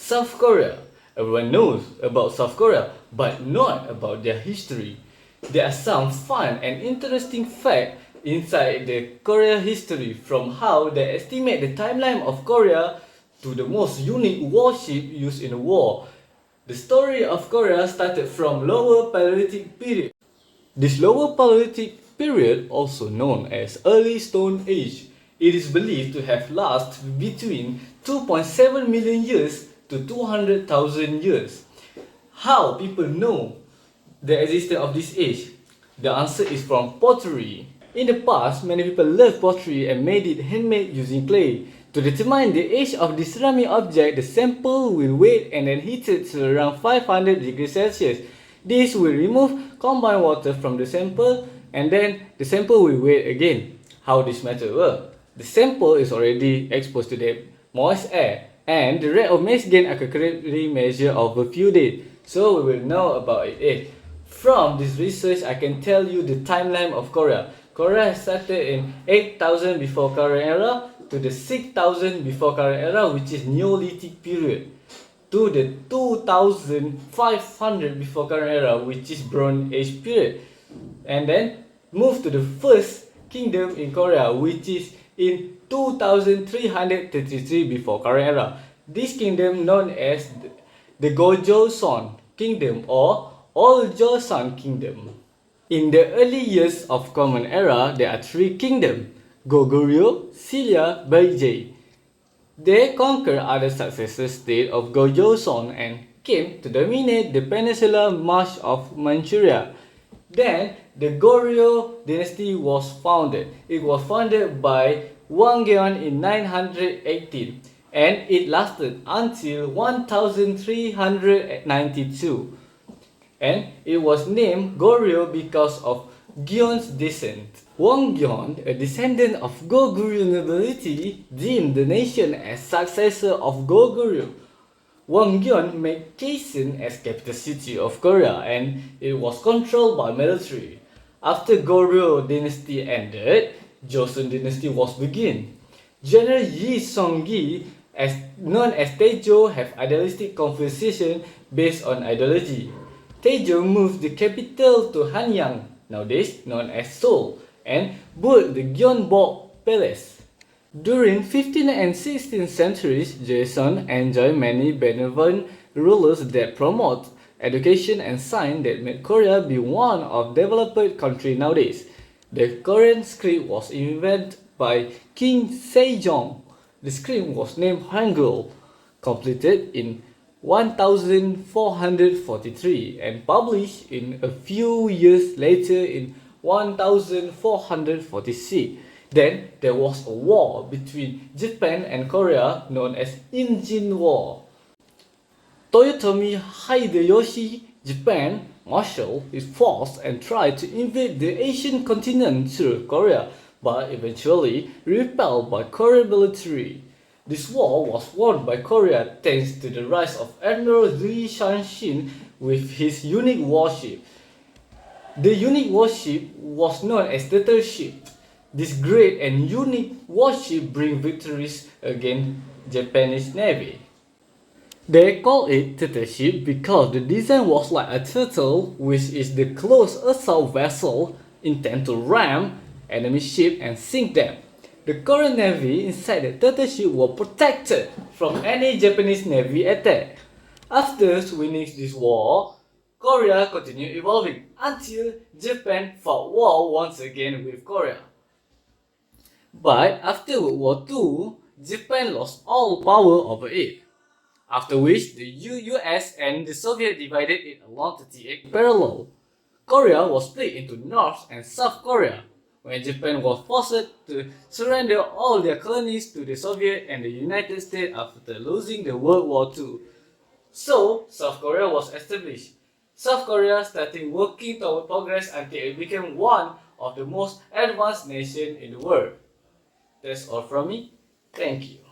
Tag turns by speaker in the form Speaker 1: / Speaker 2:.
Speaker 1: South Korea. Everyone knows about South Korea, but not about their history. There are some fun and interesting facts inside the Korea history, from how they estimate the timeline of Korea to the most unique warship used in the war. The story of Korea started from Lower Paleolithic period. This Lower Paleolithic period, also known as Early Stone Age, it is believed to have lasted between 2.7 million years to 200,000 years. How people know the existence of this age? The answer is from pottery. In the past, many people loved pottery and made it handmade using clay. To determine the age of this ceramic object, the sample will weighed and then heated to around 500 degrees Celsius. This will remove combined water from the sample, and then the sample will weighed again. How this method works? The sample is already exposed to the moist air, and the rate of mass gain are accurately measured over a few days, so we will know about it. From this research, I can tell you the timeline of Korea. Korea started in 8000 before current era to the 6000 before current era, which is Neolithic period, to the 2500 before current era, which is Bronze Age period, and then move to the first kingdom in Korea, which is in 2333 before current era. This kingdom known as the Gojoseon Kingdom or Old Joseon Kingdom. In the early years of Common Era, there are three kingdoms: Goguryeo, Silla, Beijing. They conquered other successor states of Gojoseon and came to dominate the peninsula much of Manchuria. Then, the Goryeo dynasty was founded. It was founded by Wanggeon in 918, and it lasted until 1392. And it was named Goryeo because of Gyeon's descent. Wanggeon, a descendant of Goguryeo nobility, deemed the nation as successor of Goguryeo. Wanggeon made Kaesong as capital city of Korea, and it was controlled by military. After Goryeo dynasty ended, Joseon dynasty was begun. General Yi Song-gi, known as Taejo, have idealistic conversation based on ideology. Taejo moved the capital to Hanyang, nowadays known as Seoul, and built the Gyeongbok Palace. During 15th and 16th centuries, Joseon enjoyed many benevolent rulers that promote education and science that made Korea be one of developed countries nowadays. The Korean script was invented by King Sejong. The script was named Hangul, completed in 1443 and published in a few years later in 1446. Then there was a war between Japan and Korea known as Injin War. Toyotomi Hideyoshi, Japan, marshaled his force and tried to invade the Asian continent through Korea, but eventually repelled by Korean military. This war was won by Korea thanks to the rise of Admiral Lee Shanshin with his unique warship. The unique warship was known as Turtle Ship. This great and unique warship bring victories against Japanese Navy. They call it Turtle Ship because the design was like a turtle, which is the closed assault vessel intended to ram enemy ship and sink them. The Korean Navy inside the Turtle Ship were protected from any Japanese Navy attack. After winning this war, Korea continued evolving until Japan fought war once again with Korea. But after World War II, Japan lost all power over it. After which, the US and the Soviet divided it along 38 parallel. Korea was split into North and South Korea, when Japan was forced to surrender all their colonies to the Soviet and the United States after losing the World War II. So, South Korea was established. South Korea started working toward progress until it became one of the most advanced nations in the world. That's all from me. Thank you.